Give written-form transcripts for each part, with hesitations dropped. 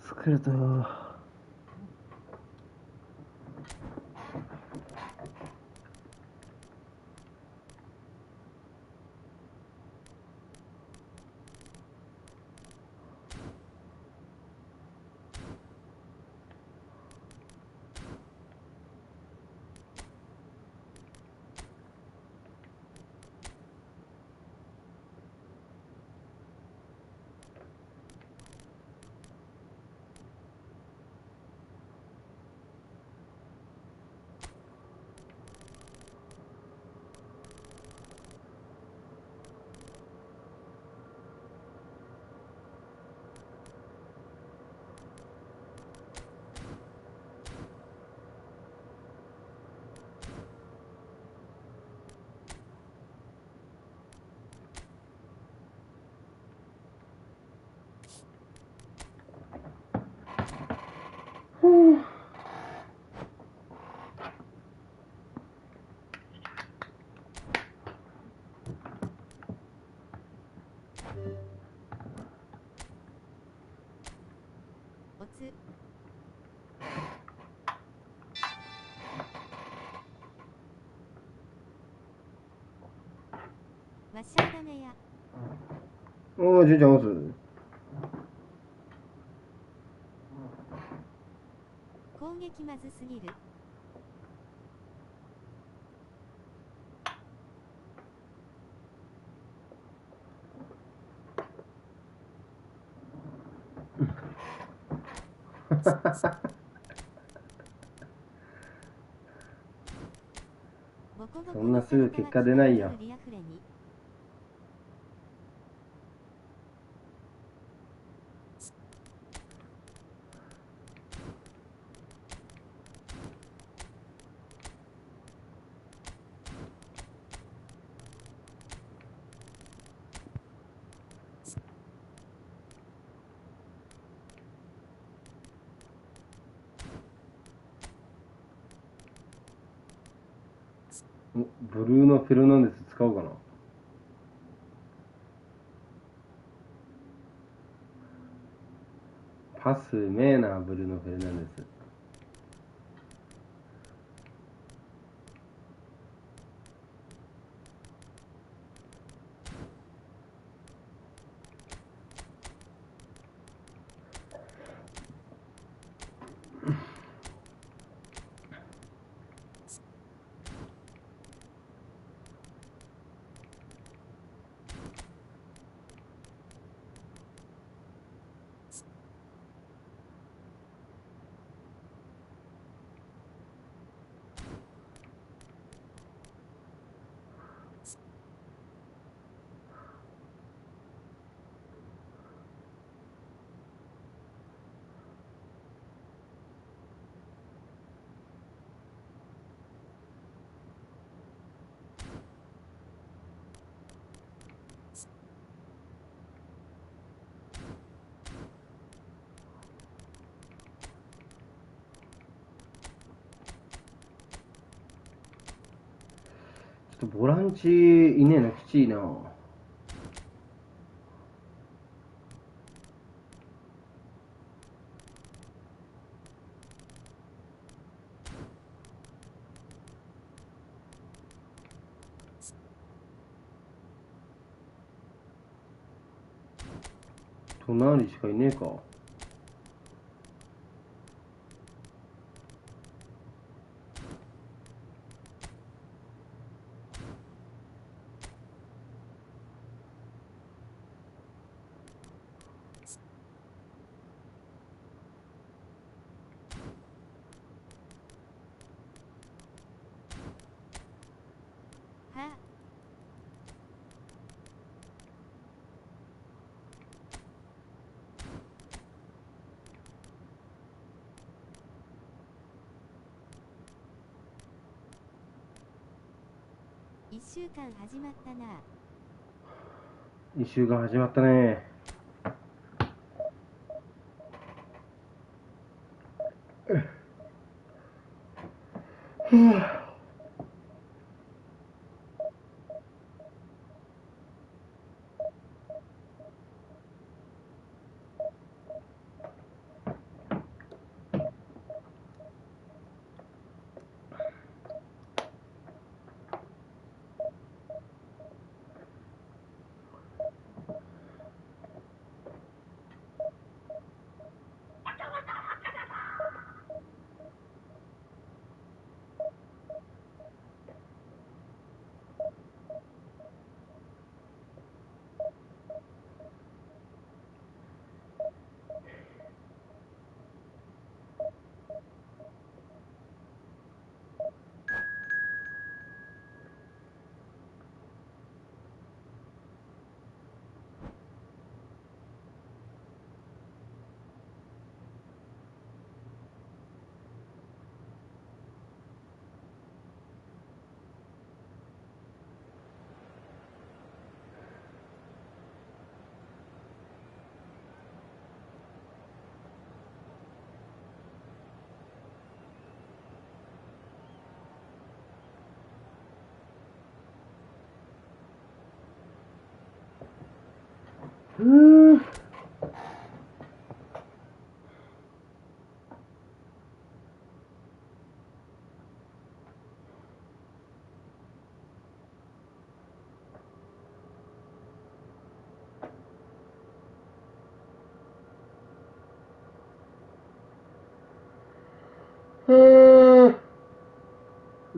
作るとおつわしゃだめやおー、じいちゃん、おす。攻撃まずすぎる。そんなすぐ結果出ないよ。ブルーのフェルナンデス使おうかな。パスめえな、ブルーのフェルナンデス。ちょっとボランチいねえな、きちいな。隣しかいねえか。1週間始まったな。1週間始まったね。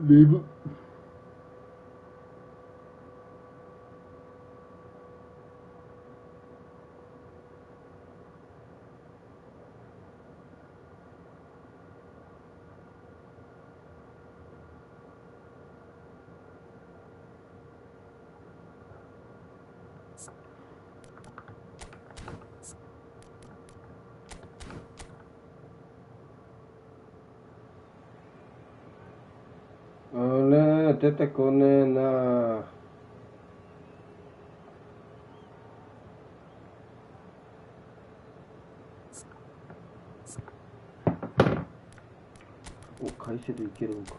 眠。あれ、出てこねえな。お、会社でいけるのか。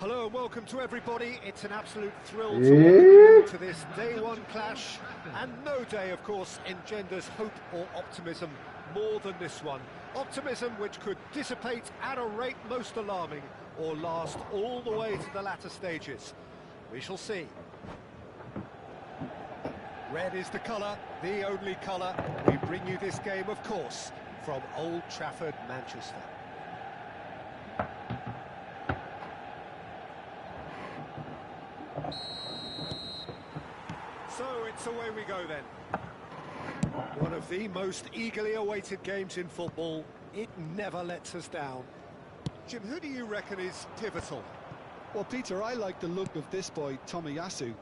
Hello and welcome to everybody. It's an absolute thrill to welcome you to this day one clash. And no day, of course, engenders hope or optimism more than this one. Optimism which could dissipate at a rate most alarming or last all the way to the latter stages. We shall see. Red is the colour, the only colour. We bring you this game, of course, from Old Trafford, Manchester. So it's away we go then. One of the most eagerly awaited games in football. It never lets us down. Jim, who do you reckon is pivotal? Well, Peter, I like the look of this boy, Tomiyasu.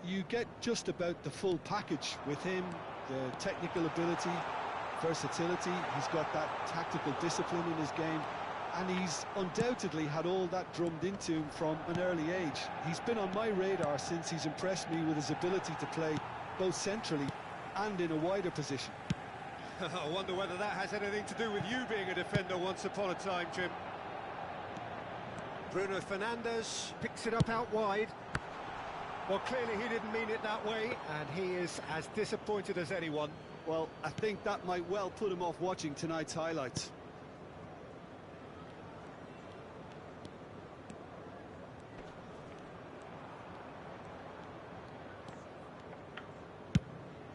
You get just about the full package with him, the technical ability, versatility. He's got that tactical discipline in his game, And he's undoubtedly had all that drummed into him from an early age. He's been on my radar since he's impressed me with his ability to play both centrally and in a wider position. I wonder whether that has anything to do with you being a defender once upon a time, Jim. Bruno Fernandes picks it up out wide. Well, clearly he didn't mean it that way, and he is as disappointed as anyone. Well, I think that might well put him off watching tonight's highlights.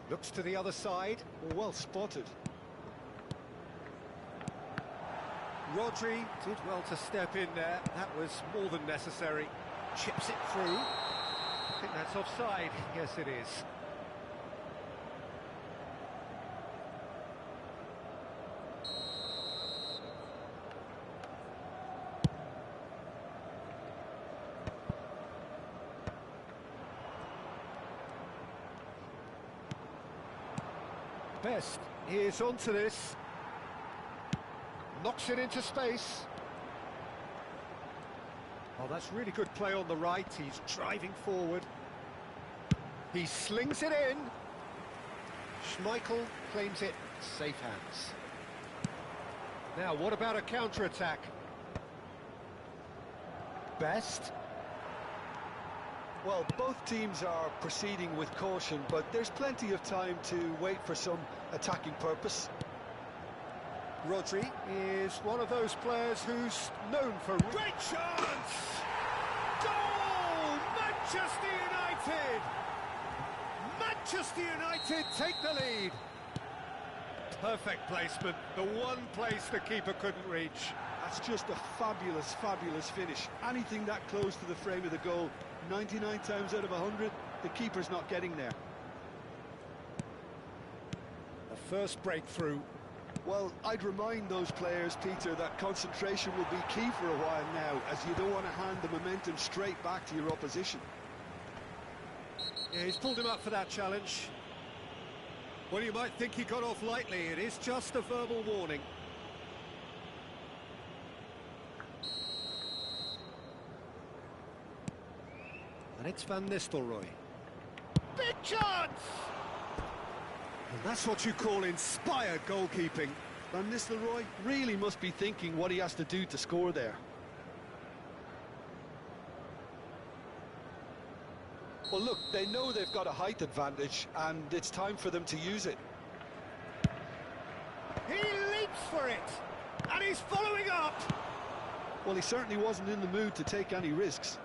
Looks to the other side. Well spotted. Rodri did well to step in there. That was more than necessary. Chips it through. I think that's offside. Yes, it is. Best is onto this. Knocks it into space. Oh, that's really good play on the right. He's driving forward. He slings it in. Schmeichel claims it. Safe hands. Now, what about a counter-attack? Best. Well, both teams are proceeding with caution, but there's plenty of time to wait for some attacking purpose. Rodri is one of those players who's known for... Great chance! Goal! Manchester United! Manchester United take the lead. Perfect placement, the one place the keeper couldn't reach. That's just a fabulous, fabulous finish. Anything that close to the frame of the goal, 99 times out of 100, the keeper's not getting there. The first breakthrough. Well, I'd remind those players, Peter, that concentration will be key for a while now, as you don't want to hand the momentum straight back to your opposition. Yeah, he's pulled him up for that challenge. Well, you might think he got off lightly. It is just a verbal warning. And it's Van Nistelrooy. Big chance! And that's what you call inspired goalkeeping. Van Nistelrooy really must be thinking what he has to do to score there. Well, look, they know they've got a height advantage, and it's time for them to use it. He leaps for it, and he's following up. Well, he certainly wasn't in the mood to take any risks.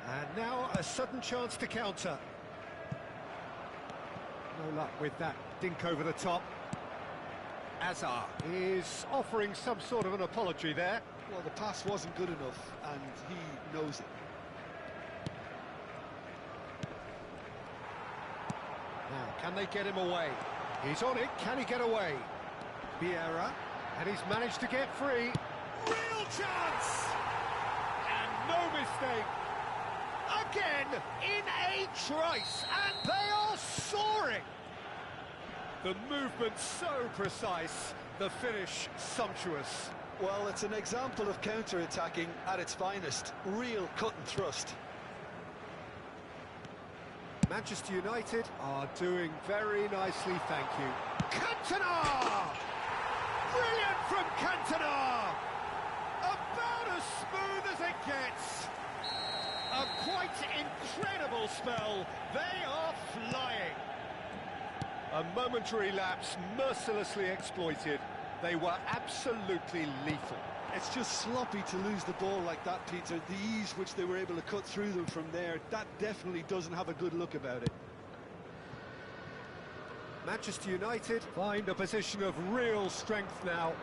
And now a sudden chance to counter. No luck with that dink over the top. Azar is offering some sort of an apology there. Well, the pass wasn't good enough, and he knows it. Now, can they get him away? He's on it, can he get away? Vieira, and he's managed to get free. Real chance! And no mistake. Again, in a trice, and they are soaring. The movement so precise, the finish sumptuous. Well, it's an example of counter-attacking at its finest. Real cut and thrust. Manchester United are doing very nicely, thank you. Cantona! Brilliant from Cantona! About as smooth as it gets. A quite incredible spell. They are flying. A momentary lapse mercilessly exploited. They were absolutely lethal. It's just sloppy to lose the ball like that, Peter. The ease which they were able to cut through them from there, that definitely doesn't have a good look about it. Manchester United find a position of real strength now.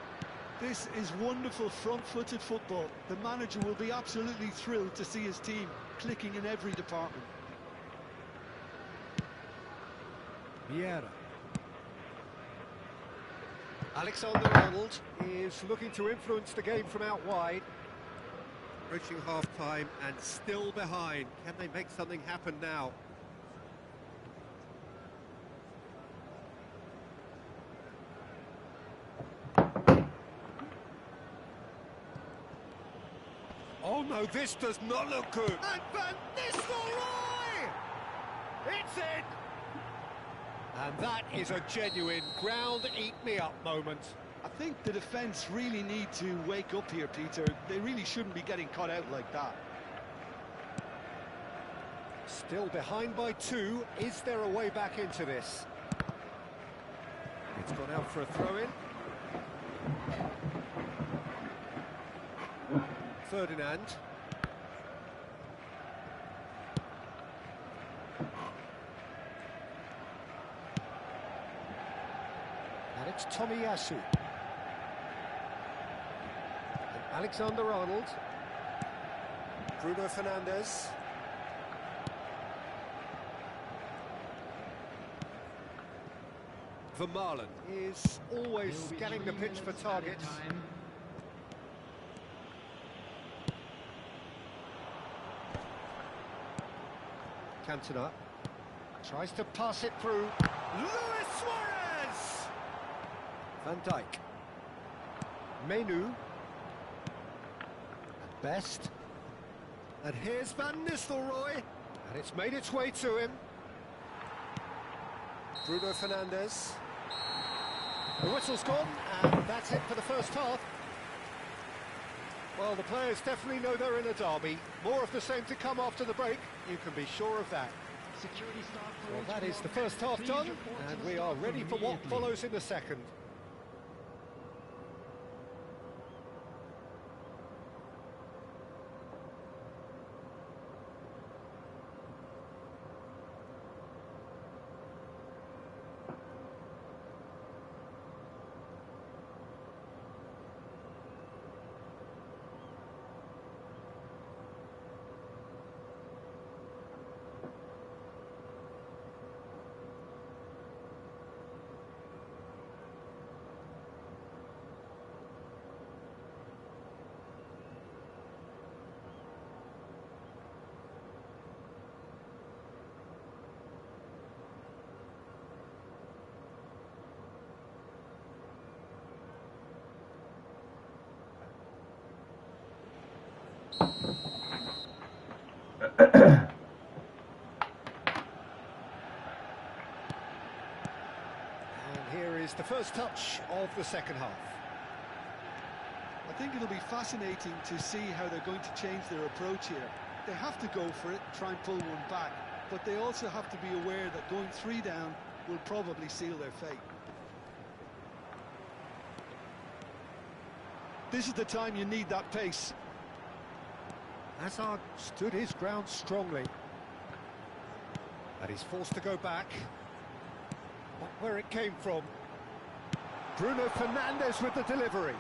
This is wonderful front-footed football. The manager will be absolutely thrilled to see his team clicking in every department. Vieira. Alexander-Arnold is looking to influence the game from out wide. Approaching half-time and still behind. Can they make something happen now? Oh no, this does not look good. And Van Nistelrooy! It's in! And that is a genuine ground-eat-me-up moment. I think the defence really need to wake up here, Peter. They really shouldn't be getting caught out like that. Still behind by 2. Is there a way back into this? It's gone out for a throw-in. Ferdinand. And it's Tomiyasu. And Alexander-Arnold. Bruno Fernandes. Vermaelen is always scanning the pitch for targets. Cantona tries to pass it through. Luis Suarez! Van Dijk. Menu. At best. And here's Van Nistelrooy. And it's made its way to him. Bruno Fernandes. The whistle's gone, and that's it for the first half. Well, the players definitely know they're in a derby. More of the same to come after the break, you can be sure of that. Well, that is the first half done, and we are ready for what follows in the second. And here is the first touch of the second half. I think it'll be fascinating to see how they're going to change their approach here. They have to go for it, try and pull one back, but they also have to be aware that going 3 down will probably seal their fate. This is the time you need that pace. Hazard stood his ground strongly. And he's forced to go back. Not where it came from. Bruno Fernandes with the delivery.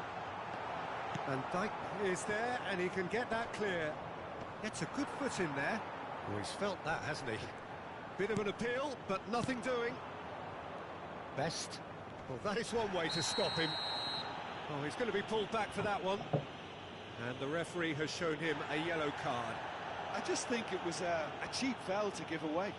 And Dijk is there, and he can get that clear. Gets a good foot in there. Oh, he's felt that, hasn't he? Bit of an appeal, but nothing doing. Best. Well, that is one way to stop him. Oh, he's going to be pulled back for that one. And the referee has shown him a yellow card. I just think it was a cheap foul to give away.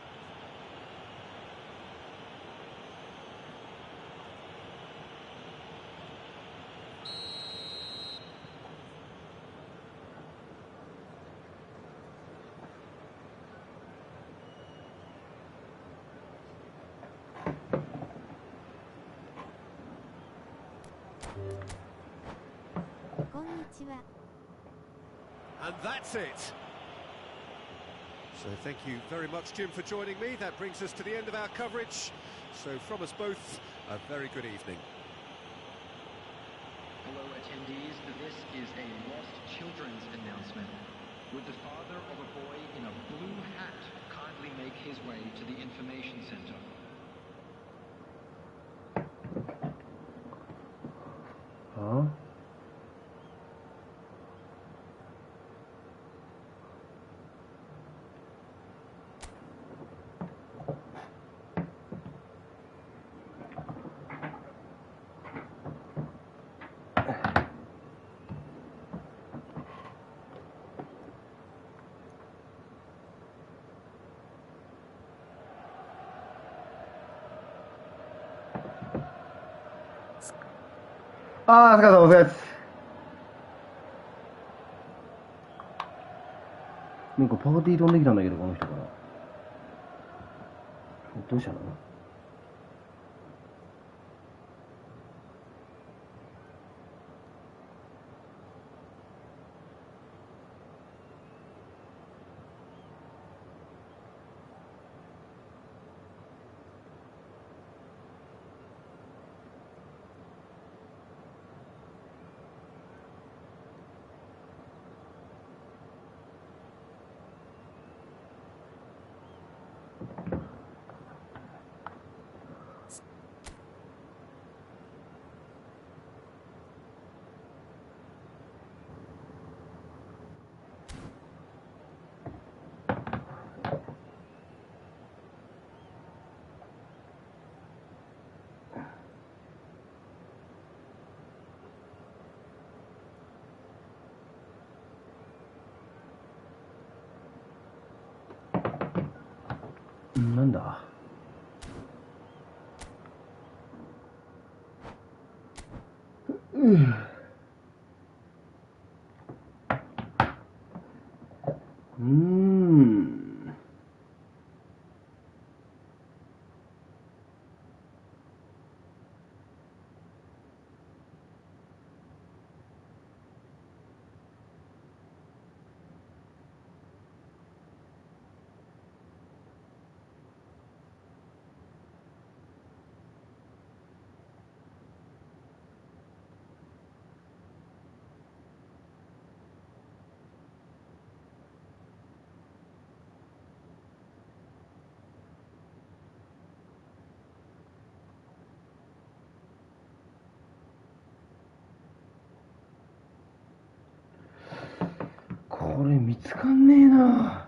And that's it. So thank you very much, Jim, for joining me. That brings us to the end of our coverage. So from us both, a very good evening. Hello, attendees. This is a lost children's announcement. Would the father of a boy in a blue hat kindly make his way to the information center? Huh? なんかパーティー飛んできたんだけど、この人から。どうしたの？なんだ？これ見つかんねえな。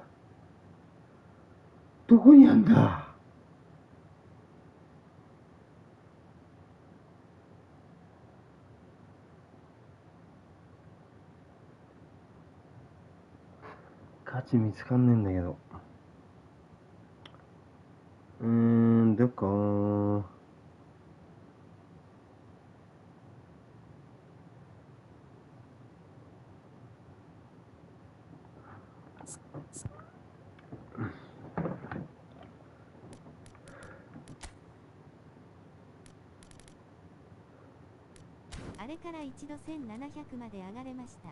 どこにあんだ？価値見つかんねえんだけど。どっかな。あれから一度1700まで上がれました。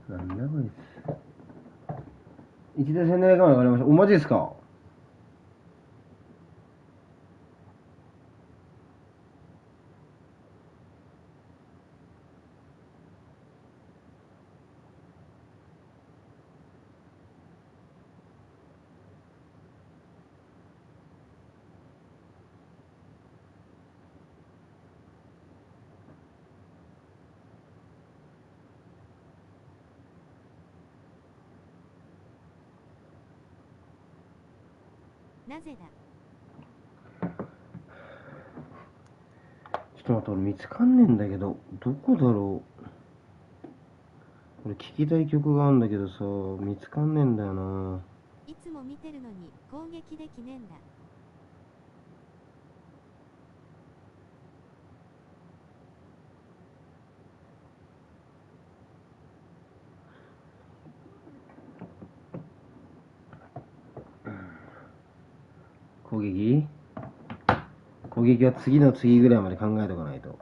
なんだこいつ。一度1700まで上がりました。お、マジですか？なぜだ？ちょっと待って、俺見つかんねえんだけど、どこだろう。俺聞きたい曲があるんだけどさ、見つかんねえんだよな。いつも見てるのに攻撃できねえんだ。攻撃は次の次ぐらいまで考えとかないと。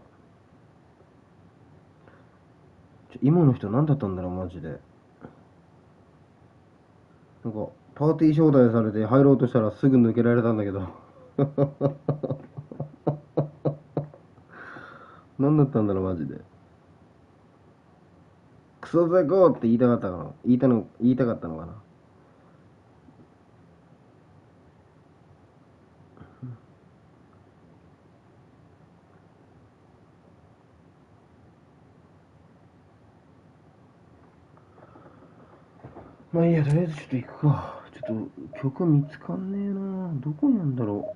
今の人何だったんだろう、マジで。なんかパーティー招待されて入ろうとしたらすぐ抜けられたんだけど何だったんだろう、マジで。クソザコーって言いたかったかな。言いたかったのかな。まあいいや、とりあえずちょっと行くか。ちょっと曲見つかんねえな。どこにあんだろ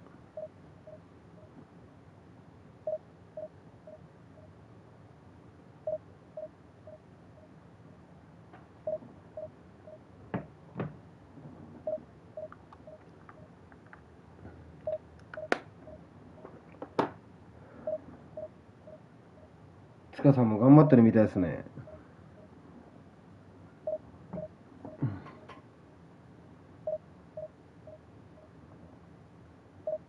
塚さんも頑張ってるみたいですね。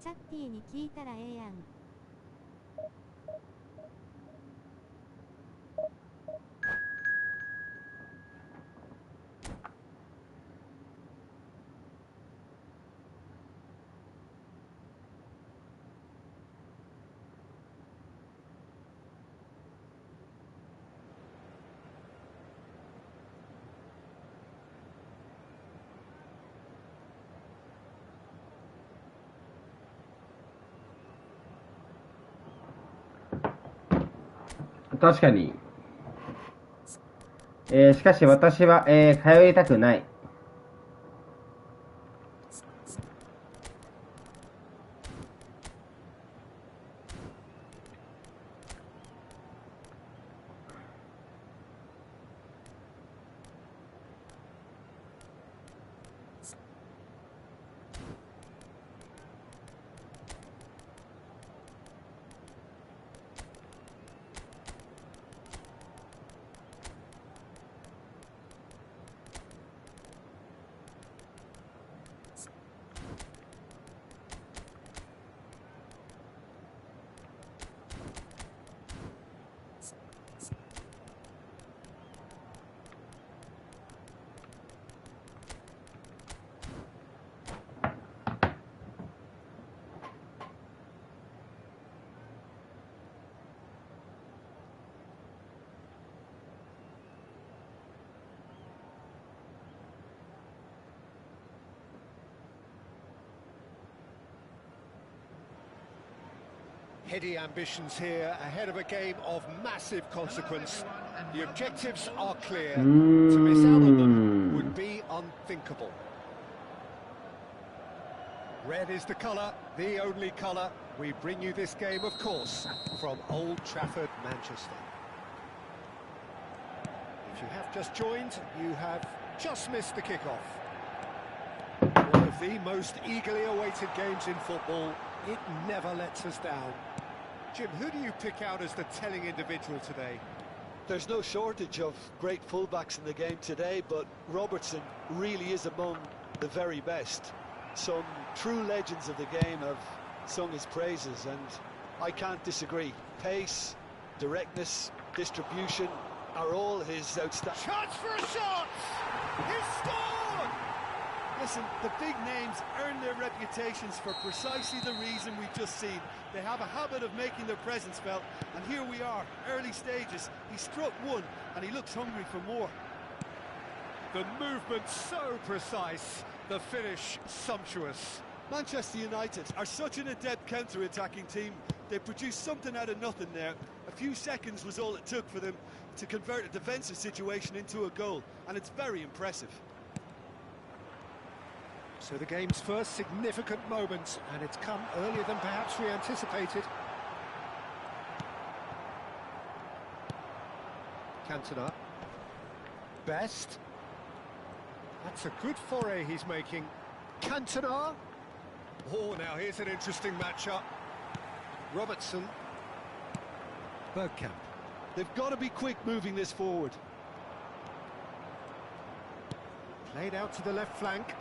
チャッティに聞いたらええやん。確かに。しかし私は、通いたくない。Heady ambitions here ahead of a game of massive consequence. The objectives are clear. To miss out on them would be unthinkable. Red is the colour, the only colour. We bring you this game, of course, from Old Trafford, Manchester. If you have just joined, you have just missed the kickoff. One of the most eagerly awaited games in football. It never lets us down. Jim, who do you pick out as the telling individual today? There's no shortage of great fullbacks in the game today, but Robertson really is among the very best. Some true legends of the game have sung his praises, and I can't disagree. Pace, directness, distribution are all his outstanding. Chance for a shot! He's scored! Listen, the big names earn their reputations for precisely the reason we've just seen. They have a habit of making their presence felt, and here we are, early stages. He struck one, and he looks hungry for more. The movement so precise, the finish sumptuous. Manchester United are such an adept counter-attacking team. They produced something out of nothing there. A few seconds was all it took for them to convert a defensive situation into a goal, and it's very impressive. So the game's first significant moment, and it's come earlier than perhaps we anticipated. Cantona. Best. That's a good foray he's making. Cantona. Oh, now here's an interesting matchup. Robertson. Bergkamp. They've got to be quick moving this forward. Played out to the left flank.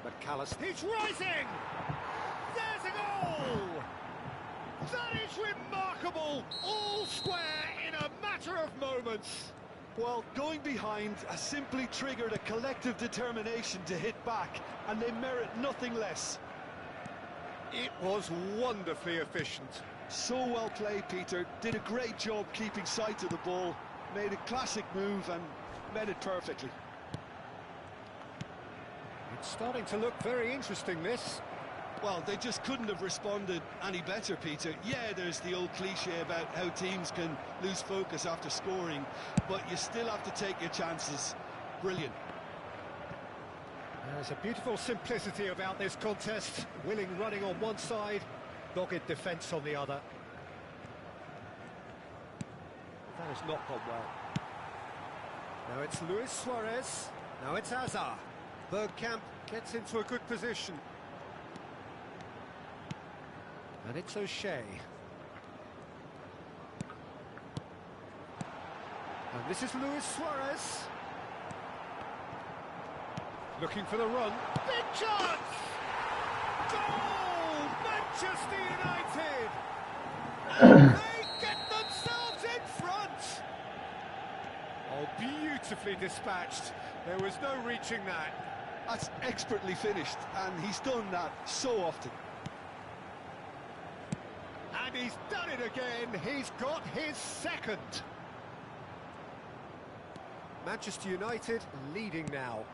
McAllister. He's rising! There's a goal! That is remarkable! All square in a matter of moments. Well, going behind has simply triggered a collective determination to hit back, and they merit nothing less. It was wonderfully efficient. So well played, Peter. Did a great job keeping sight of the ball, made a classic move and met it perfectly. It's starting to look very interesting, this. Well, they just couldn't have responded any better, Peter. Yeah, there's the old cliche about how teams can lose focus after scoring, but you still have to take your chances. Brilliant. There's a beautiful simplicity about this contest. Willing running on one side, dogged defence on the other. That has not gone well. Now it's Luis Suarez. Now it's Hazard. Bergkamp gets into a good position. And it's O'Shea. And this is Luis Suarez. Looking for the run. Big chance! Goal! Manchester United! And they get themselves in front! Oh, beautifully dispatched. There was no reaching that. That's expertly finished, and he's done that so often. And he's done it again. He's got his second. Manchester United leading now.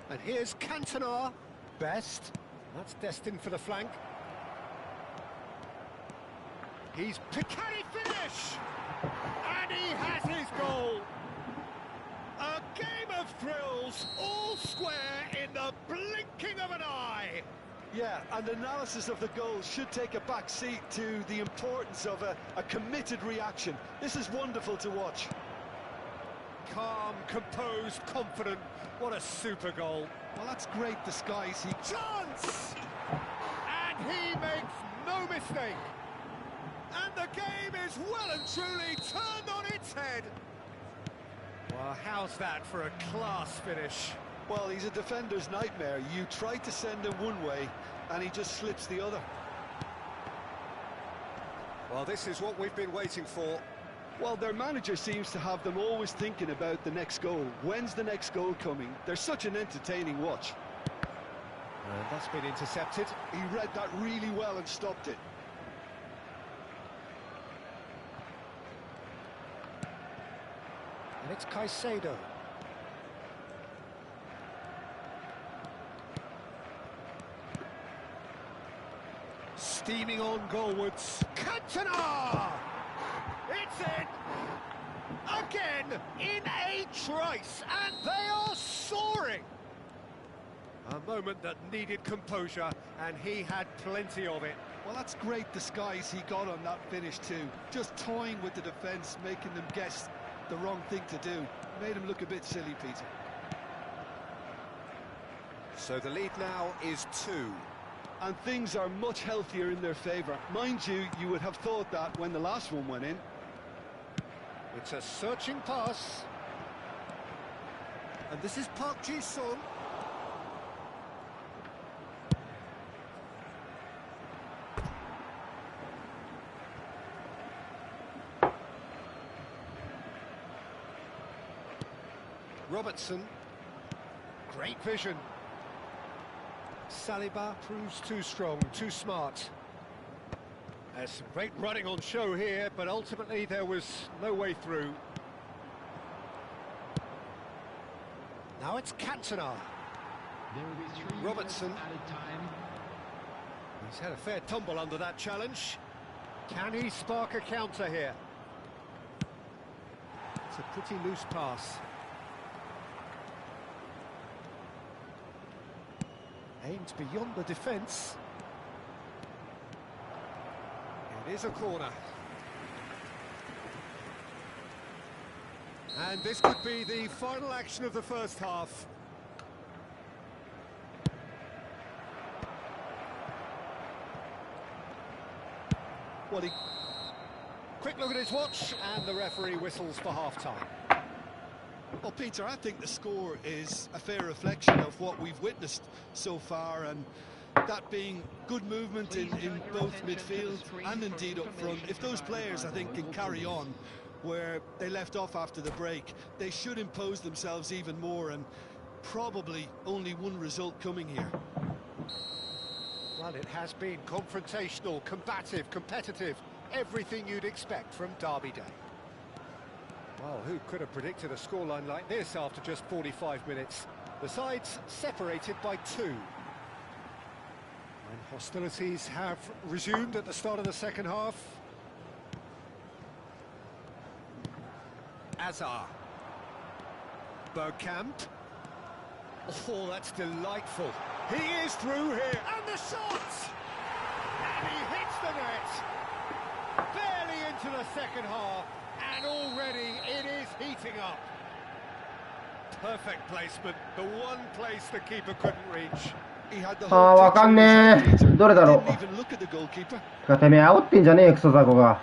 And here's Cantona. Best. That's destined for the flank. He's Picari finish! And he has his goal. A game of thrills, all square in the blinking of an eye. Yeah, and analysis of the goal should take a back seat to the importance of a committed reaction. This is wonderful to watch. Calm, composed, confident. What a super goal. Well, that's great disguise. Chance! And he makes no mistake. And the game is well and truly turned on its head. Well, how's that for a class finish? Well, he's a defender's nightmare. You try to send him one way, and he just slips the other. Well, this is what we've been waiting for. Well, their manager seems to have them always thinking about the next goal. When's the next goal coming? They're such an entertaining watch. And that's been intercepted. He read that really well and stopped it. And it's Caicedo. Steaming on goalwards. Cantona! It's in! Again, in a trice, and they are soaring! A moment that needed composure, and he had plenty of it. Well, that's great disguise he got on that finish too. Just toying with the defence, making them guess the wrong thing to do. Made him look a bit silly, Peter. So the lead now is 2. And things are much healthier in their favour. Mind you, you would have thought that when the last one went in. It's a searching pass. And this is Park Ji-sung. Robertson. Great vision. Saliba proves too strong, too smart. There's some great running on show here, but ultimately there was no way through. Now it's Cantona. Robertson. He's had a fair tumble under that challenge. Can he spark a counter here? It's a pretty loose pass. Aimed beyond the defence. It is a corner. And this could be the final action of the first half. Well, quick look at his watch, and the referee whistles for half-time. Well, Peter, I think the score is a fair reflection of what we've witnessed so far, and that being good movement in both midfield and indeed up front. If those players, I think, can carry on where they left off after the break, they should impose themselves even more, and probably only one result coming here. Well, it has been confrontational, combative, competitive, everything you'd expect from Derby Day. Well, who could have predicted a scoreline like this after just 45 minutes? The sides separated by 2. And hostilities have resumed at the start of the second half. Azar. Bergkamp. Oh, that's delightful. He is through here. And the shot! And he hits the net. Barely into the second half. And already it is heating up. Perfect placement. The one place the keeper couldn't reach. He had the わかんねえ。どれだろう。 Didn't even look at the goalkeeper. てめえ煽ってんじゃねえよ、クソザコが。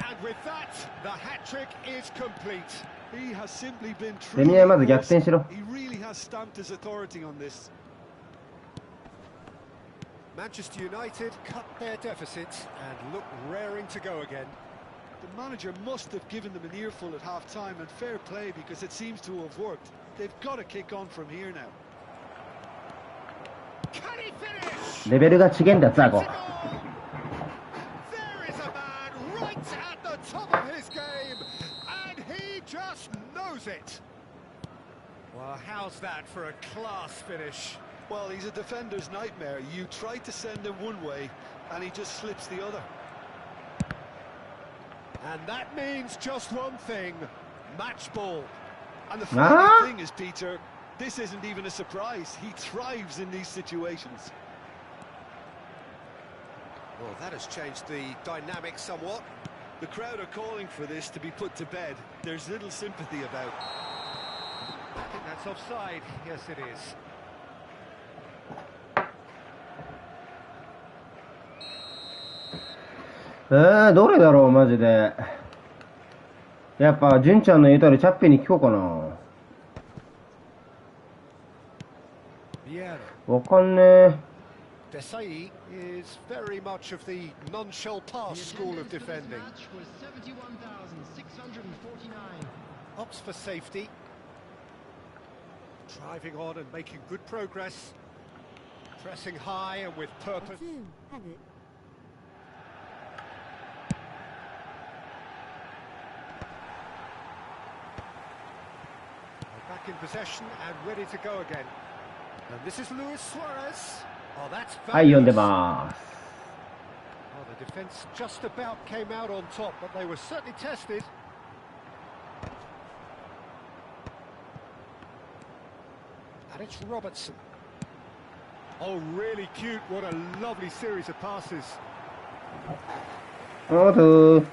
And with that, the hat-trick is complete. He has simply been セミナーまず逆 truly 転しろ。 He really has stamped his authority on this. Manchester United cut their deficit and look raring to go again. The manager must have given them an earful at half-time, and fair play because it seems to have worked. They've got to kick on from here now. Can he finish? レベルが違えんだザゴ。 There is a man right at the top of his game, and he just knows it. Well, how's that for a class finish? Well, he's a defender's nightmare. You try to send him one way, and he just slips the other. And that means just one thing, match ball. And the funny thing is, Peter, this isn't even a surprise. He thrives in these situations. Well, that has changed the dynamic somewhat. The crowd are calling for this to be put to bed. There's little sympathy about. I think that's offside. Yes, it is. どれだろうマジで。やっぱ純ちゃんの言う通りチャッピーに聞こうかな。わかんねえ。Desai is very much of the non-shell pass school of defending. Opts for safety. Driving on and making good progress. Pressing high and with purpose. Back in possession and ready to go again. And this is Luis Suarez. Oh, that's はい、読んでます。 Well, the defence just about came out on top, but they were certainly tested. And it's Robertson. Oh, really cute. What a lovely series of passes. おーとー。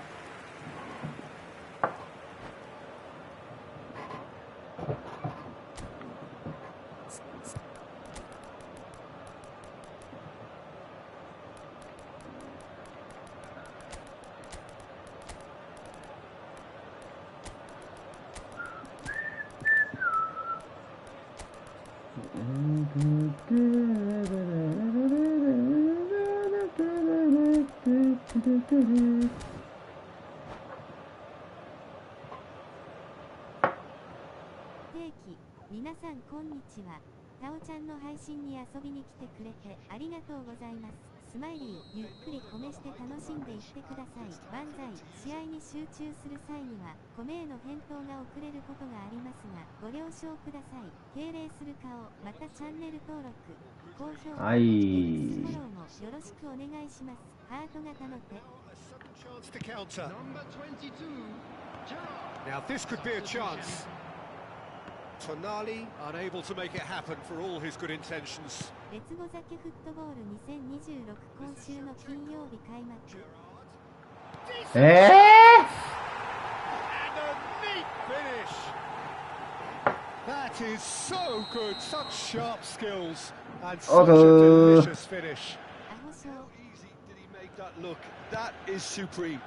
皆さんこんにちは。タオちゃんの配信に遊びに来てくれてありがとうございます。スマイリー、ゆっくり米して楽しんでいってください。万歳。試合に集中する際には米への返答が遅れることがありますがご了承ください。敬礼する顔、またチャンネル登録、高評価、フォローもよろしくお願いします。ハート型の手。Chance to counter. Now this could be a chance. Tonali unable to make it happen for all his good intentions. レツゴ酒フットボール2026今週の金曜日開幕。And a neat finish. That is so good. Such sharp skills and such a delicious finish. How easy did he make that look? That is supreme.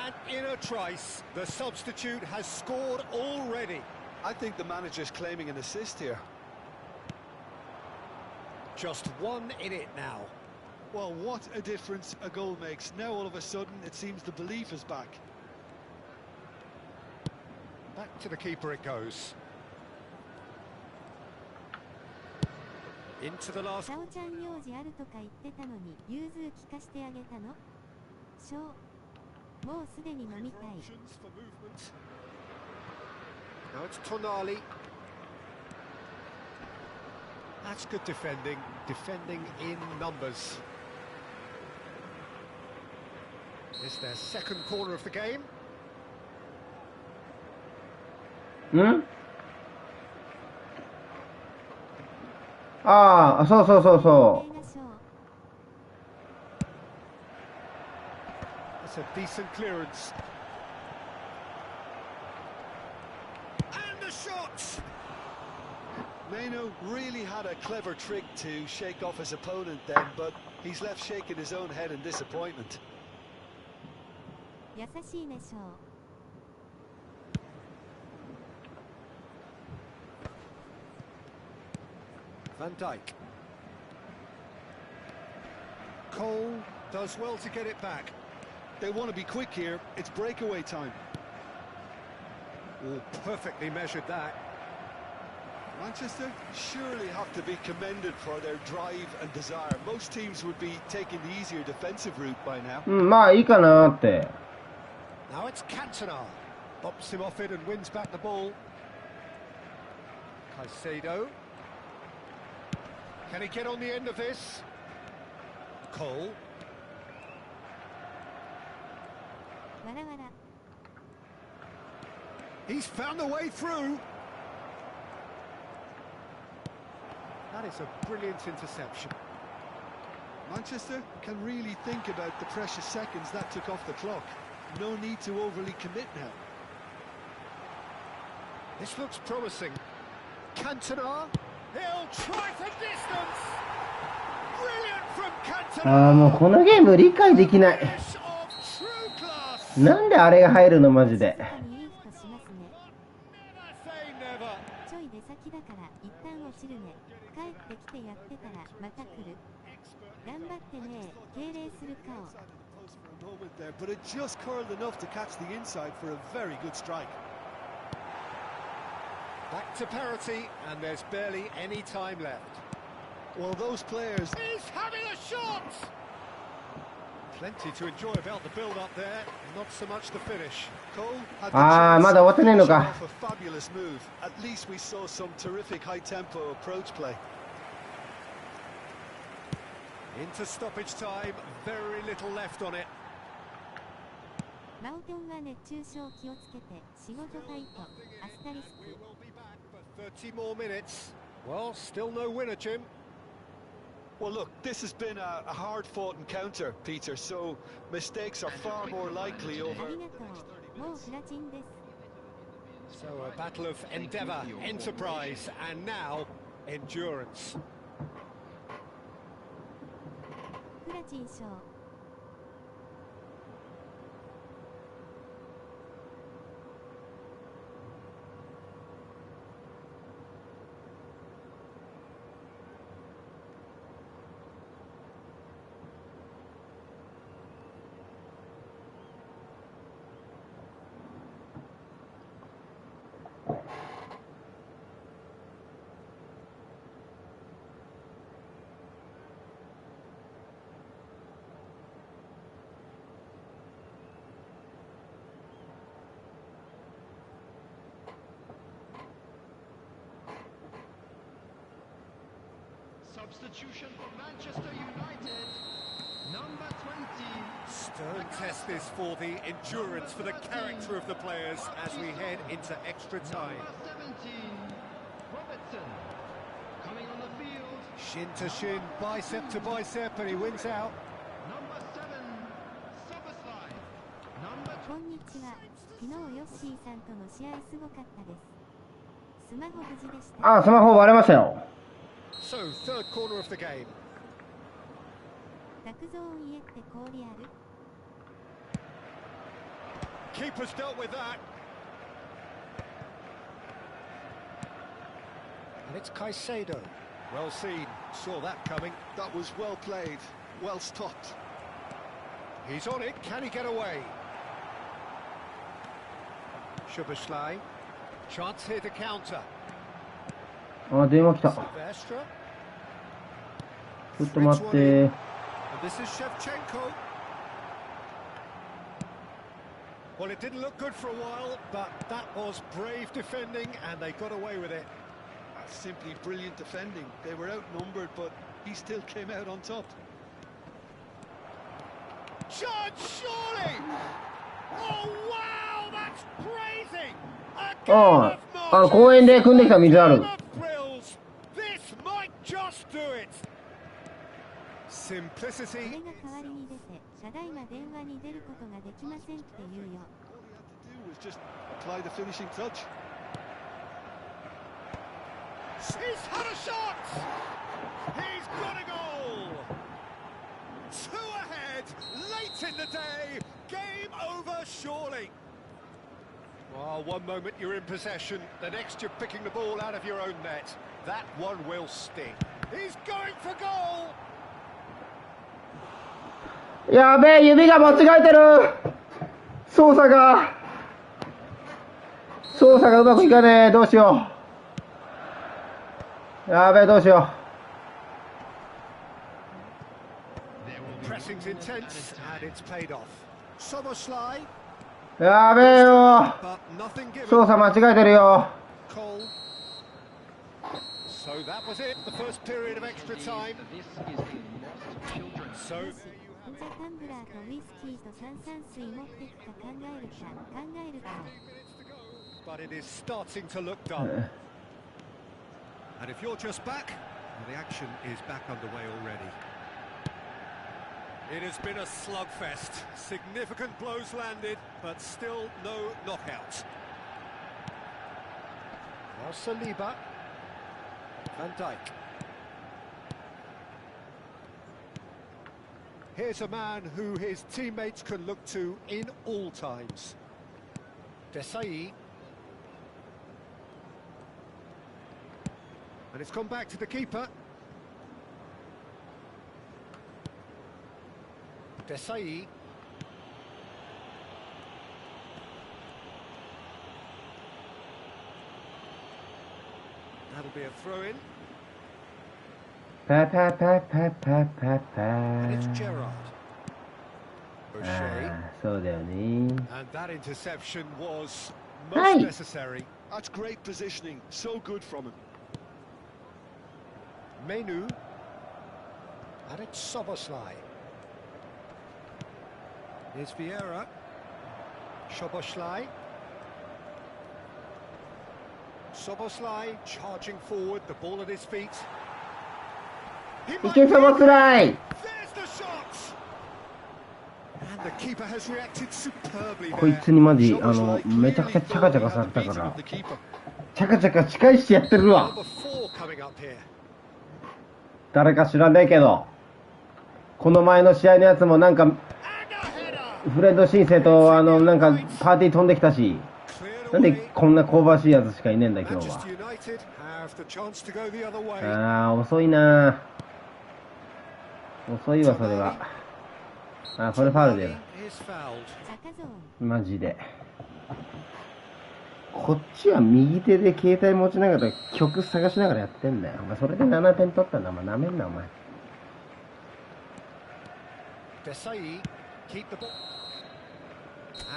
And in a trice, the substitute has scored already. I think the manager's claiming an assist here. Just one in it now. Well, what a difference a goal makes. Now all of a sudden it seems the belief is back. Back to the keeper it goes. Into the last. タオちゃん用事あるとか言ってたのに融通聞かしてあげたの？もうすでに飲みたい。 Now it's Tonali. That's good defending. Defending in numbers. It's their second corner of the game. ん？ああ、そうそうそうそう。 That's a decent clearance. And the shot! Maino really had a clever trick to shake off his opponent then, but he's left shaking his own head in disappointment. 優しいねしょう。Van Dijk. Cole does well to get it back. They want to be quick here. It's breakaway time. Oh, perfectly measured that. Manchester surely have to be commended for their drive and desire. Most teams would be taking the easier defensive route by now. まあいいかなって。Now it's Cantona. Bops him off it and wins back the ball. Caicedo. Can he get on the end of this? Cole. わらわら。 He's found the way through. That is a brilliant interception. Manchester can really think about the precious seconds that took off the clock. No need to overly commit now. This looks promising. Cantona. He'll try for distance. Brilliant from Cantona. もうこのゲーム理解できない。 Of true class. なんであれが入るのマジで。静かにいい人しますね。 Never say never. ちょい出先だから一旦落ちるね。帰ってきてやってたらまた来る。頑張ってね。敬礼する顔。 For a moment there, but it just curled enough to catch the inside for a very good strike. Back to parity, and there's barely any time left. Well, those players. He's having a shot! Plenty to enjoy about the build-up there, not so much the finish. Cole had the まだ終わってねえの chance か。 to finish off a fabulous move. At least we saw some terrific high-tempo approach play. Into stoppage time, very little left on it. マウテンは熱中症気をつけて仕事ファイトアスタリスク。 We will be back for 30 more minutes. Well, still no winner, Jim. Well, look, this has been a hard-fought encounter, Peter, so mistakes are far more likely あ over... りがとう。もうフラチンです。 So a battle of endeavour, enterprise, and now endurance. フラチン賞。 Substitution for Manchester United. Number 20. Stern test this for the endurance, for the character of the players as we head into extra time. Number 17. Robertson. Coming on the field. Shin to shin, bicep to bicep, and he wins out. Number 7. Soboslai. Number こんにちは。昨日ヨッシーさんとの試合すごかったです。スマホ無事でした。スマホ割れましたよ。 So, third corner of the game. 卓造家って氷ある？ Keeper's dealt with that. And it's Caicedo. Well seen, saw that coming. That was well played, well stopped. He's on it, can he get away? Szoboszlai. Chance here to counter. 電話来た。 Silvestre. ちょっと待って。 And this is Shevchenko. Well, it didn't look good for a while, but that was brave defending, and they got away with it. Simply brilliant defending. They were outnumbered, but he still came out on top. John, surely! Oh, wow, that's crazy! A game of 公園で汲んできた水ある。 thrills. This might just do it. 俺 Simplicity. が代わりに出て、ただいま電話に出ることができませんって言うよ。 All he had to do was just apply the finishing touch. He's had a shot! He's got a goal! 2 ahead, late in the day, game over, surely. Well, one moment you're in possession, the next you're picking the ball out of your own net. That one will sting. He's going for goal. やべえ、指が間違えてる。操作がうまくいかねえ。どうしよう。やべえ、どうしよ Pressing's intense and it's paid off. Soboslai, う。やべえよ。 but nothing given. 操作間違えてるよ。 Cole. So that was it, the first period of extra time. This is a lost children's. So じゃあタンブラーとウイスキーと炭酸水持ってくか考えるか。 but it is starting to look dull. And if you're just back, well, the action is back underway already. It has been a slugfest. Significant blows landed, but still no knockout. Now Saliba. Van Dijk. Here's a man who his teammates can look to in all times. Desai. And it's come back to the keeper. Desai. That'll be a throw-in. パパパパパパパ。 And it's Gerrard. あ O'Shea. あ、そうだよね。 And that interception was most Hey. necessary. That's great positioning. So good from him. Menu. And it's Soboslai. Here's Vieira. Soboslai. Soboslai charging forward, the ball at his feet. He い might け、そぼつらい。 There's the shot! And the keeper has reacted superbly こい there. つにマジ、Soboslai めちゃくちゃ clearly チャカ thought チャ he カさ had れ the た beating から of the keeper. チャカチャカ仕返してやってるわ。 Number 4 coming up here. 誰か知らねえけど、この前の試合のやつもなんか And a header! フレンド申請となんかパーティー飛んできたし、 Cleared なんで away. こんな香ばしいやつしかいねえんだ今日は。 Manchester United have the chance to go the other way. ああ、遅いな。遅いわそれは。あ、これファウルだよ。 Is fouled. 赤ゾーン。マジで。こっちは右手で携帯持ちながら曲探しながらやってんだよ。お前それで7点取ったんだ。お前なめんなお前。 Desai, keep the ball.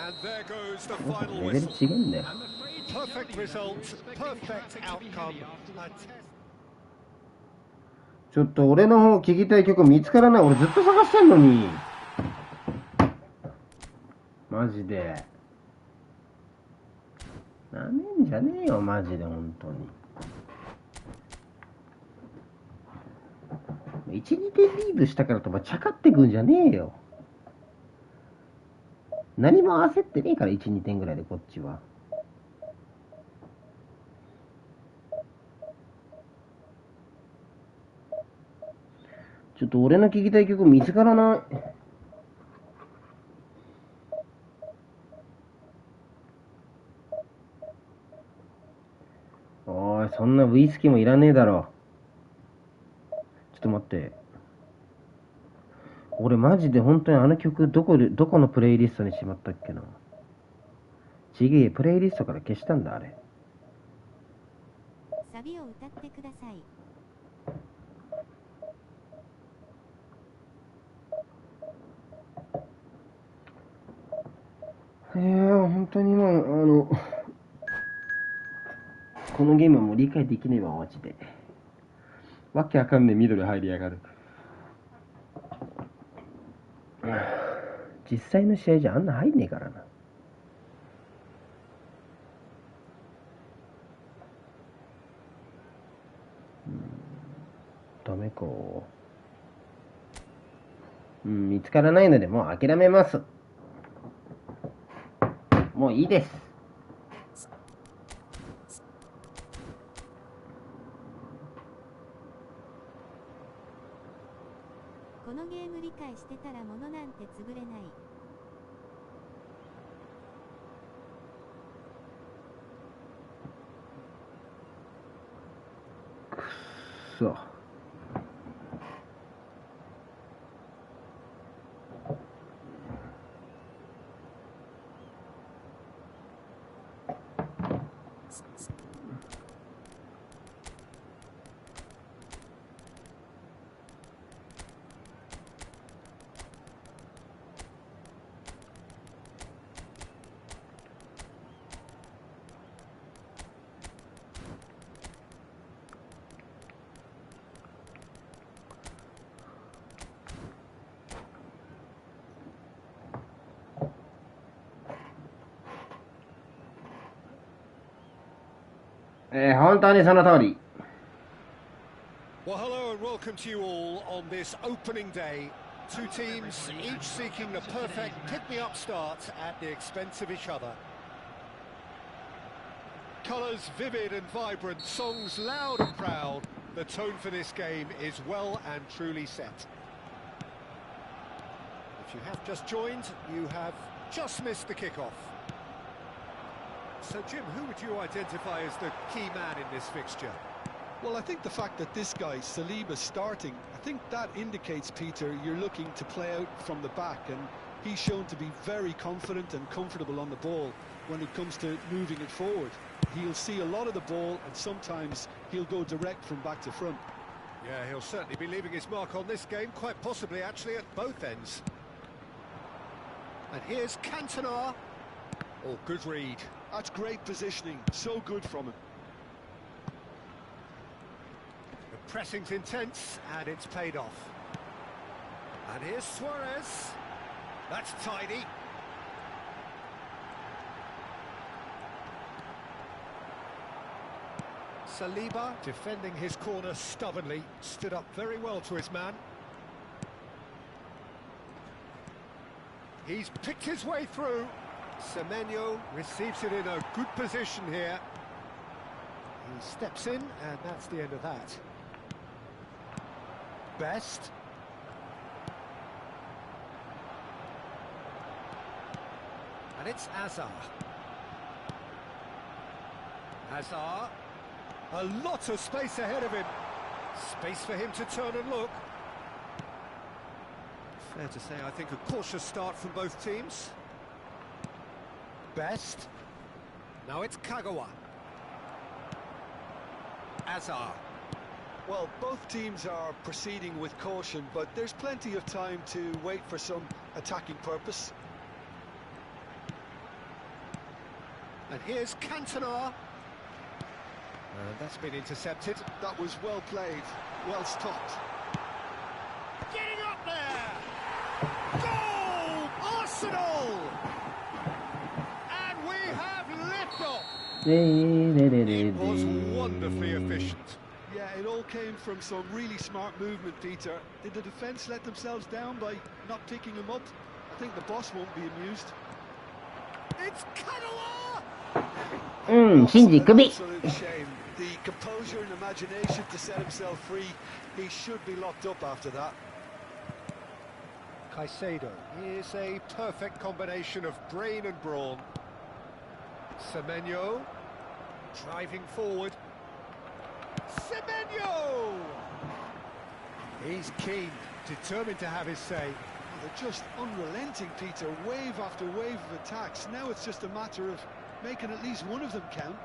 And there goes the final レベル whistle. 違うんだよ。 Perfect result, perfect outcome. A test. ちょっと俺の方聞きたい曲見つからない。俺ずっと探してんのに。マジで。なめんじゃねえよ、マジで、本当に。1、2点リードしたからとか、ちゃかってくんじゃねえよ。何も焦ってねえから、1、2点ぐらいで、こっちは。ちょっと俺の聞きたい曲見つからない。おい、そんなウイスキーもいらねえだろ。ちょっと待って。俺マジで本当にあの曲どこのプレイリストにしまったっけな。ちげえ、プレイリストから消したんだ、あれ。サビを歌ってください。本当にもう、このゲームはもう理解できねえわ、マジで。わけわかんねえ緑入りやがる。実際の試合じゃあんな入んねえからな。ダメか。見つからないのでもう諦めます。もういいです。このゲーム理解してたら物なんて潰れない。そ。本当にその通り。Well, hello and welcome to you all on this opening day. Two teams, each seeking the perfect pick-me-up start at the expense of each other. Colours vivid and vibrant, songs loud and proud. The tone for this game is well and truly set. If you have just joined, you have just missed the kick-off. So, Jim, who would you identify as the key man in this fixture? Well, I think the fact that this guy, Saliba's starting, I think that indicates, Peter, you're looking to play out from the back, and he's shown to be very confident and comfortable on the ball when it comes to moving it forward. He'll see a lot of the ball, and sometimes he'll go direct from back to front. Yeah, he'll certainly be leaving his mark on this game, quite possibly actually at both ends. And here's Cantona. Oh, good read. That's great positioning, so good from him. The pressing's intense, and it's paid off. And here's Suarez. That's tidy. Saliba, defending his corner stubbornly, stood up very well to his man. He's picked his way through. Semenyo receives it in a good position here. He steps in, and that's the end of that. Best. And it's Azar. Azar. A lot of space ahead of him. Space for him to turn and look. Fair to say, I think a cautious start from both teams. Best. Now it's Kagawa. Azar. Well, both teams are proceeding with caution, but there's plenty of time to wait for some attacking purpose. And here's Cantona. That's been intercepted. That was well played, well stopped. Getting up there! Goal! Arsenal! And we have liftoff! It was wonderfully efficient. Yeah, it all came from some really smart movement, Peter. Did the defence let themselves down by not picking him up? I think the boss won't be amused. It's Kagawa! Shinji Kubi. Absolute shame. The composure and imagination to set himself free. He should be locked up after that. Caicedo is a perfect combination of brain and brawn. Semenyo driving forward. Semenyo! He's keen, determined to have his say. They're just unrelenting, Peter. Wave after wave of attacks. Now it's just a matter of making at least one of them count.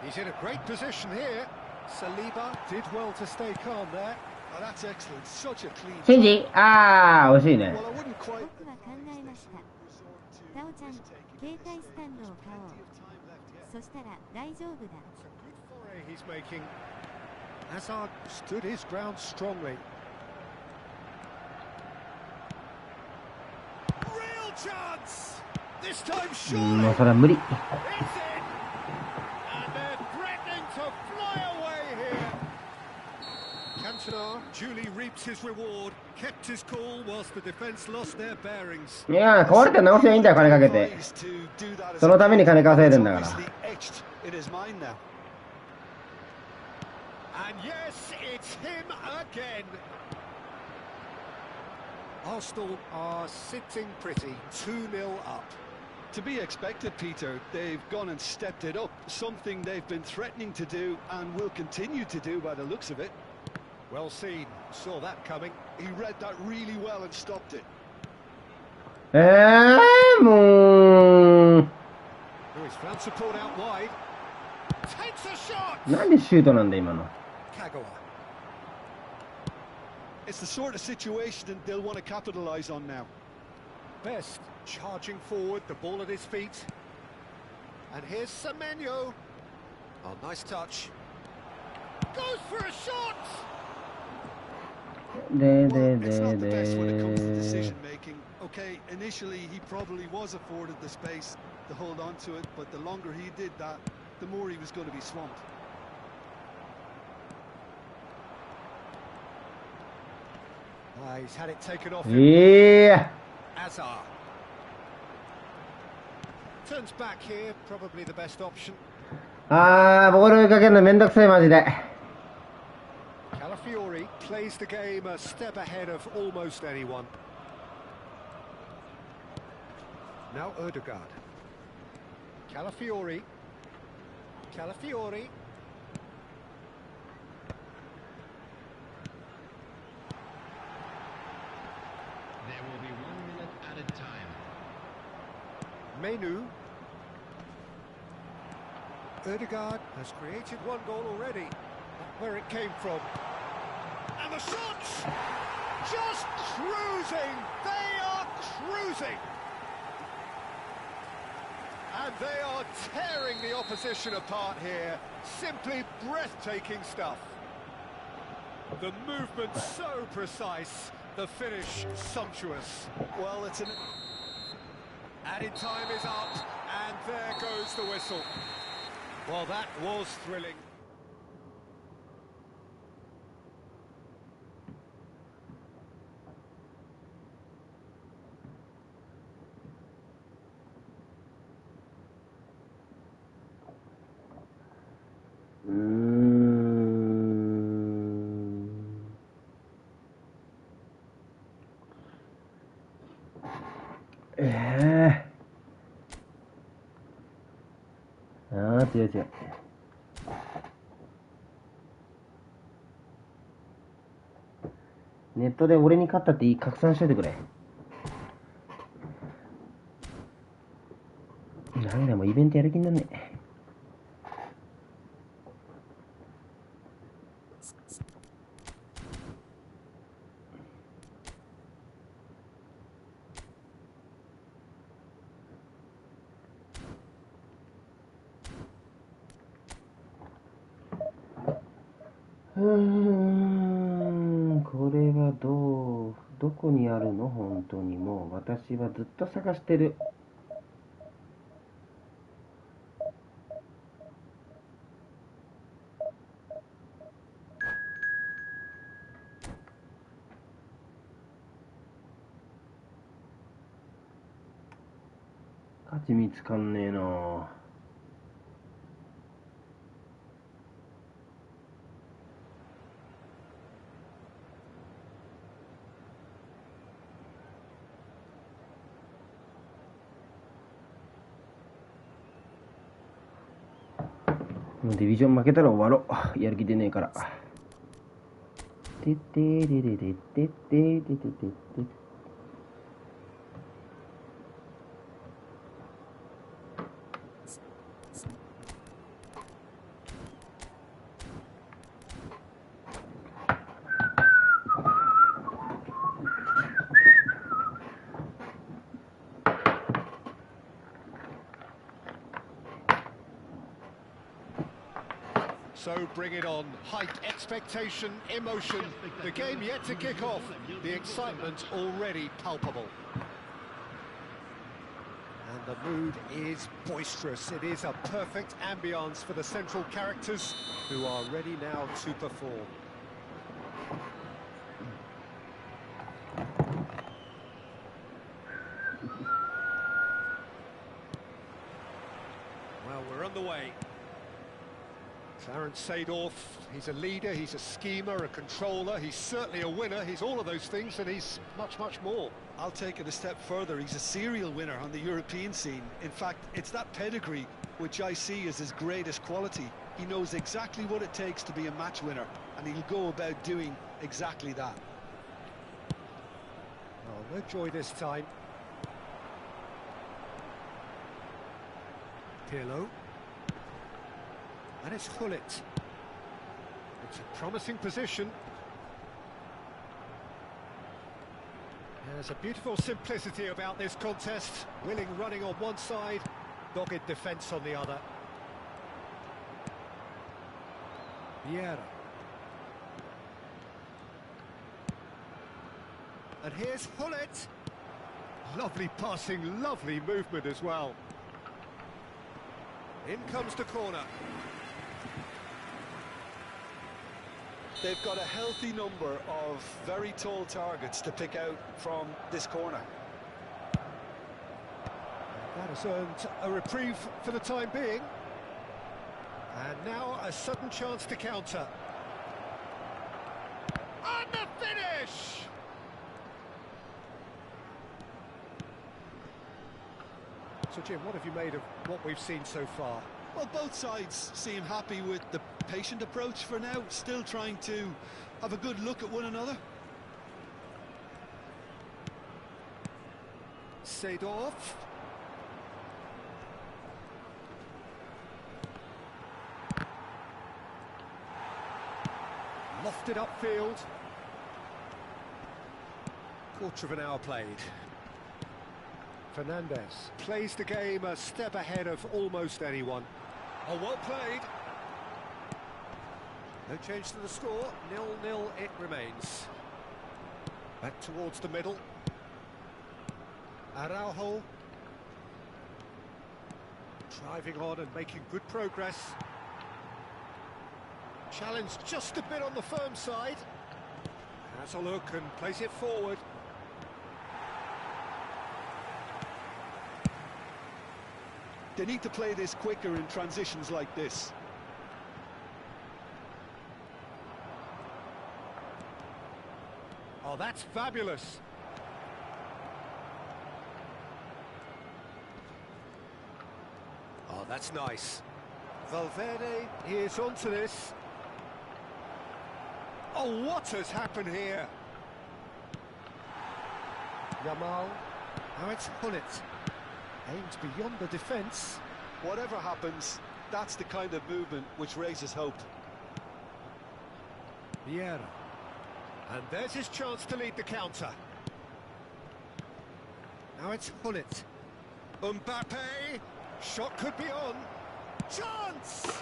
He's in a great position here. Saliba did well to stay calm there. Oh, that's excellent. Such a clean. シンジ、惜しいね。 Well, I wouldn't quite. 僕は考えました。タオちゃん、携帯スタンドを買おう。そしたら大丈夫だ。 It's a good foray he's making. Hazard stood his ground strongly. Real chance! This time もう surely それは無理。 it's in! And they're threatening to fly away here. Cantona duly reaps his reward, kept his cool whilst the defence lost their bearings. いや、壊れて直せばいいんだよ、金かけて。そのために金稼いでんだから。 And yes, it's him again. Arsenal are sitting pretty, 2-0 up. To be expected, Peter. They've gone and stepped it up. Something they've been threatening to do and will continue to do by the looks of it. Well seen, saw that coming. He read that really well and stopped it. もう Oh, he's found support out wide. Takes a shot! なんでシュートなんだ今の。 Kagawa. It's the sort of situation that they'll want to capitalize on now. Best charging forward, the ball at his feet. And here's Semenyo. Oh, nice touch. Goes for a shot! Well, it's not the best when it comes to decision making. Okay, initially he probably was afforded the space to hold on to it, but the longer he did that, the more he was going to be swamped. He's had it taken off. Yeah. Azar. Turns back here, probably the best option. ボールかけるのめんどくさいマジで。Calafiori plays the game a step ahead of almost anyone. Now Erdegaard. Calafiori. Calafiori. There will be 1 minute added time. Menu. Erdegaard has created one goal already. Where it came from. And the shots! Just cruising! They are cruising! And they are tearing the opposition apart here. Simply breathtaking stuff. The movement so precise, the finish sumptuous. Well, it's an... Added time is up, and there goes the whistle. Well, that was thrilling.違う。ネットで俺に勝ったって拡散しといてくれ。なんだもうイベントやる気になんねえ。これはどこにあるの本当にもう私はずっと探してる。価値見つかんねえな。ディビジョン負けたら終わろう。やる気出ねえから。てってれれれてっててててて。So bring it on. Hype, expectation, emotion. The game yet to kick off. The excitement already palpable. And the mood is boisterous. It is a perfect ambience for the central characters who are ready now to perform. Well, we're on the way. Clarence Seedorf, he's a leader, he's a schemer, a controller, he's certainly a winner, he's all of those things and he's much, much more. I'll take it a step further, he's a serial winner on the European scene. In fact, it's that pedigree which I see as his greatest quality. He knows exactly what it takes to be a match winner, and he'll go about doing exactly that. Oh, no joy this time. Pirlo. And it's Hullet. It's a promising position. There's a beautiful simplicity about this contest. Willing running on one side, dogged defence on the other. Vieira. And here's Hullet. Lovely passing, lovely movement as well. In comes the corner. They've got a healthy number of very tall targets to pick out from this corner. That has earned a reprieve for the time being. And now a sudden chance to counter. And the finish! So Jim, what have you made of what we've seen so far? Well, both sides seem happy with the patient approach for now, still trying to have a good look at one another. Seedorf. Lofted upfield. Quarter of an hour played. Fernandez plays the game a step ahead of almost anyone. Oh, well played. No change to the score, 0-0 it remains. Back towards the middle. Araujo. Driving on and making good progress. Challenge just a bit on the firm side. Has a look and plays it forward. They need to play this quicker in transitions like this. Oh, that's fabulous. Oh, that's nice. Valverde is onto this. Oh, what has happened here? Yamal. Now it's Hullet. Aims beyond the defence. Whatever happens, that's the kind of movement which raises hope. Vieira. And there's his chance to lead the counter. Now it's Hullet. Mbappe. Shot could be on. Chance!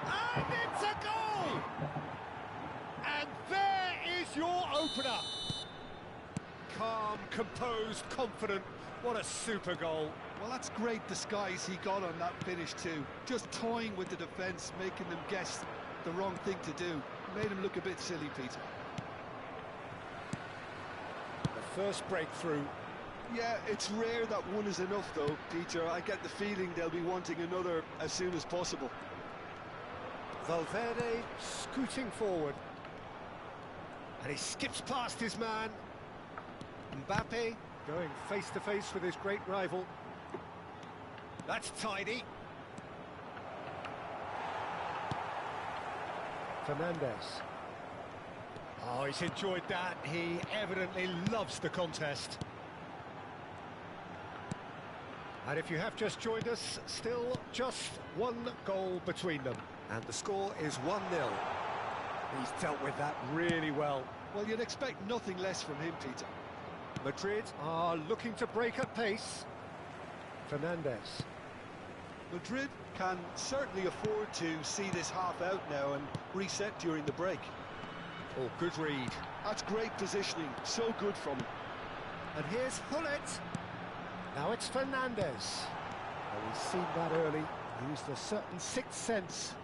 And it's a goal! And there is your opener. Calm, composed, confident. What a super goal. Well, that's great disguise he got on that finish too. Just toying with the defence, making them guess the wrong thing to do. Made him look a bit silly, Peter. The first breakthrough. Yeah, it's rare that one is enough though, Peter. I get the feeling they'll be wanting another as soon as possible. Valverde scooting forward. And he skips past his man. Mbappe going face to face with his great rival. That's tidy. Fernandez. Oh, he's enjoyed that. He evidently loves the contest. And if you have just joined us, still just one goal between them. And the score is 1-0. He's dealt with that really well. Well, you'd expect nothing less from him, Peter. Madrid are looking to break at pace. Fernandez. Madrid can certainly afford to see this half out now and reset during the break. Oh, good read. That's great positioning, so good from him. And here's Hullet. Now it's Fernandez. Well, we've seen that early. Used a certain sixth sense.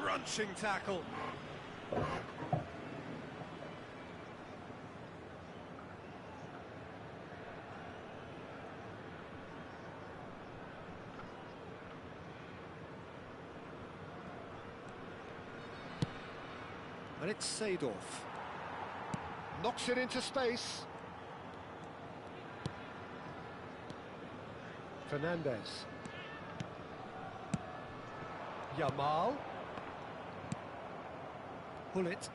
Crunching tackle. And it's Seedorf. Knocks it into space. Fernandez. Yamal. Hullet.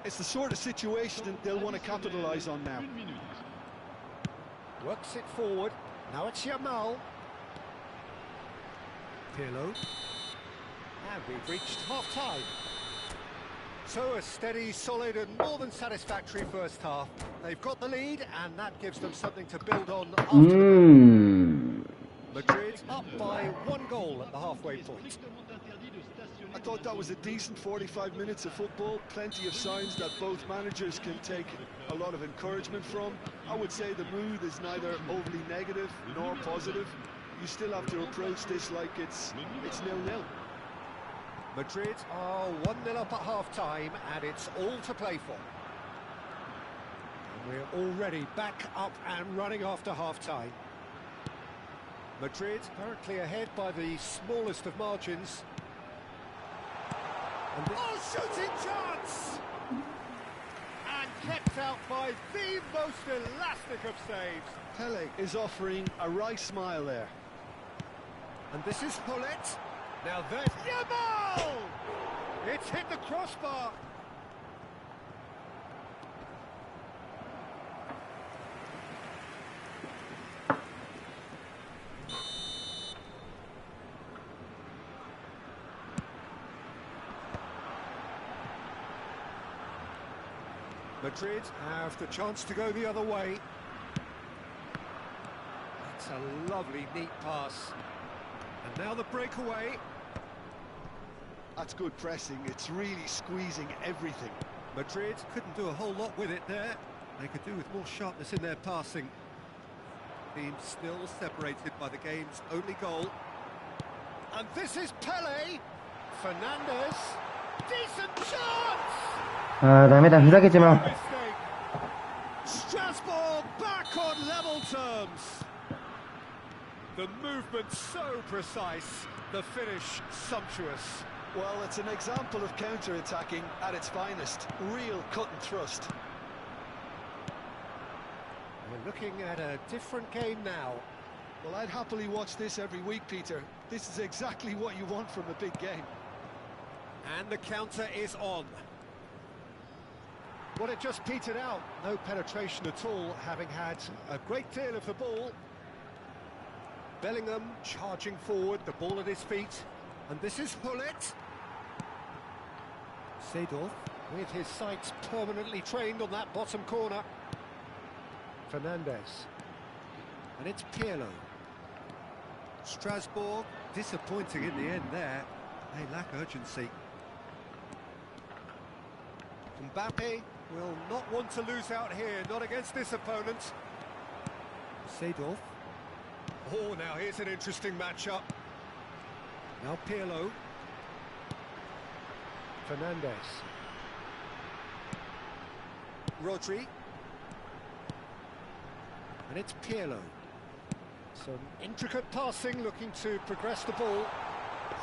It's the sort of situation they'll want to capitalise on now. Works it forward. Now it's Yamal. Pirlo. And we've reached half-time. So a steady, solid and more than satisfactory first half. They've got the lead and that gives them something to build on after the break. Madrid up by 1 goal at the halfway point. I thought that was a decent 45 minutes of football. Plenty of signs that both managers can take a lot of encouragement from. I would say the mood is neither overly negative nor positive. You still have to approach this like it's 0-0. Madrid are 1-0 up at half-time and it's all to play for. And we're already back up and running after half-time. Madrid currently ahead by the smallest of margins. And shooting chance! And kept out by the most elastic of saves. Pele is offering a wry smile there. And this is Hullet. Now there's Yamal! It's hit the crossbar. Madrid have the chance to go the other way. That's a lovely, neat pass. And now the breakaway. That's good pressing. It's really squeezing everything. Madrid couldn't do a whole lot with it there. They could do with more sharpness in their passing. Team still separated by the game's only goal. And this is Pele. Fernandez. Decent chance! ダメだ、ふざけちまう。 Strasbourg back on level terms. The movement so precise, the finish sumptuous. Well, it's an example of counter-attacking at its finest. Real cut and thrust. We're looking at a different game now. Well, I'd happily watch this every week, Peter. This is exactly what you want from a big game. And the counter is on. Well, it just petered out. No penetration at all, having had a great deal of the ball. Bellingham charging forward, the ball at his feet. And this is Hullet. Seedorf with his sights permanently trained on that bottom corner. Fernandez. And it's Pirlo. Strasbourg disappointing in the end there. They lack urgency. Mbappe will not want to lose out here, not against this opponent. Seedorf. Oh, now here's an interesting matchup. Now Pirlo. Fernandez. Rodri. And it's Pirlo. Some intricate passing, looking to progress the ball.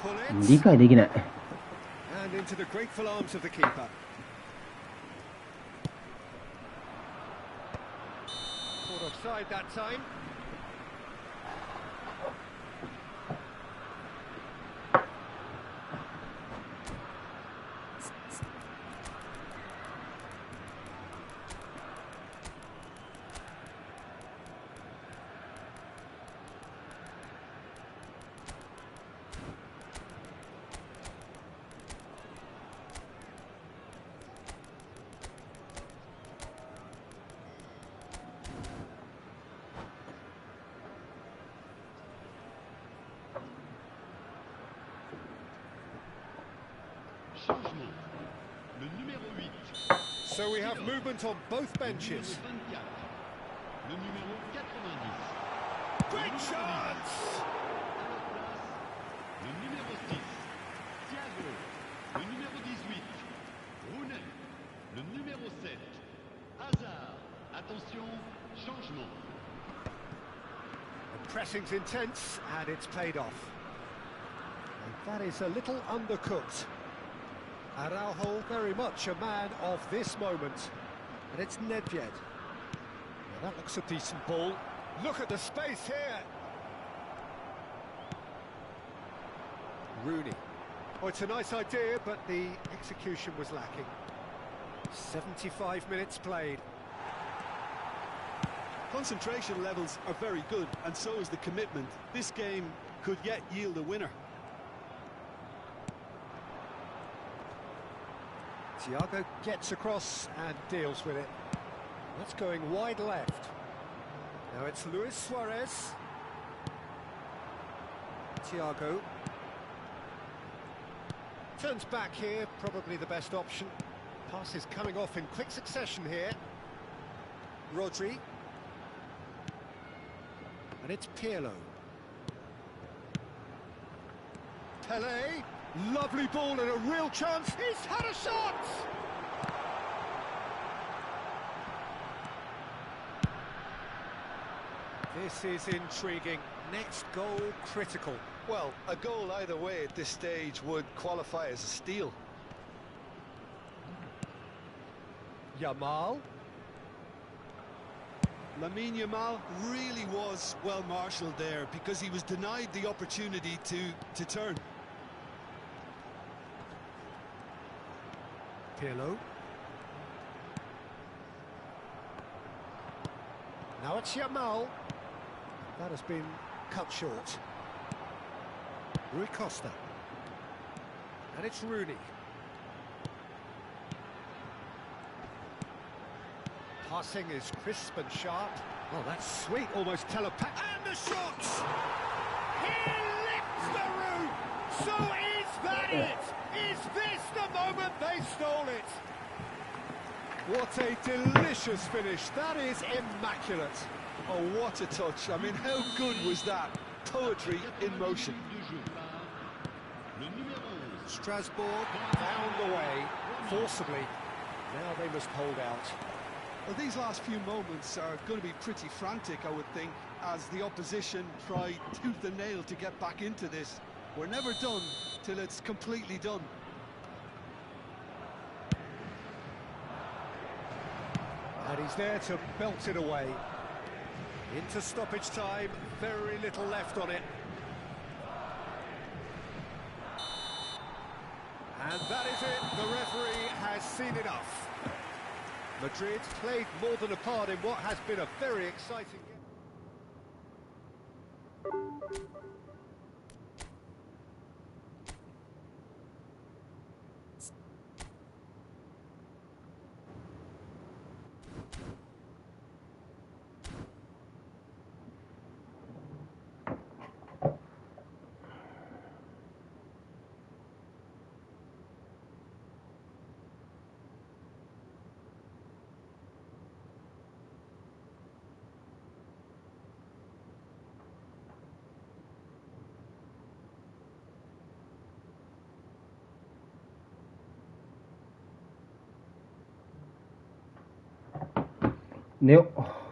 Hullet. 理解できない。 And into the grateful arms of the keeper. Caught offside that time. Changement. Le numéro 8. So we have movement on both benches. Le numéro 24. Le numéro 90. Great chance! Le numéro 6. Thiago. Le numéro 18. Rooney. Le numéro 7. Hazard. Attention, changement. The pressing's intense and it's paid off. And that is a little undercooked. Araujo very much a man of this moment. And it's Nedved. Now that looks a decent ball. Look at the space here. Rooney. Oh, it's a nice idea, but the execution was lacking. 75 minutes played. Concentration levels are very good, and so is the commitment. This game could yet yield a winner. Thiago gets across and deals with it. That's going wide left. Now it's Luis Suarez. Thiago. Turns back here, probably the best option. Pass is coming off in quick succession here. Rodri. And it's Pirlo. Pelé. Lovely ball and a real chance. He's had a shot! This is intriguing. Next goal critical. Well, a goal either way at this stage would qualify as a steal. Yamal. Lamine Yamal really was well marshalled there because he was denied the opportunity to turn. Pirlo. Now it's Yamal. That has been cut short. Rui Costa. And it's Rooney. Passing is crisp and sharp. Oh, that's sweet, almost telepathic. And the shot! He lifts the roof! So is that it? Is this the moment they stole it? What a delicious finish. That is immaculate. Oh, what a touch. I mean, how good was that? Poetry in motion. Strasbourg found the way, forcibly. Now they must hold out. Well, these last few moments are going to be pretty frantic, I would think, as the opposition try tooth and nail to get back into this. We're never done till it's completely done. And he's there to belt it away. Into stoppage time, very little left on it. And that is it, the referee has seen enough. Madrid played more than a part in what has been a very exciting game.寝よっ。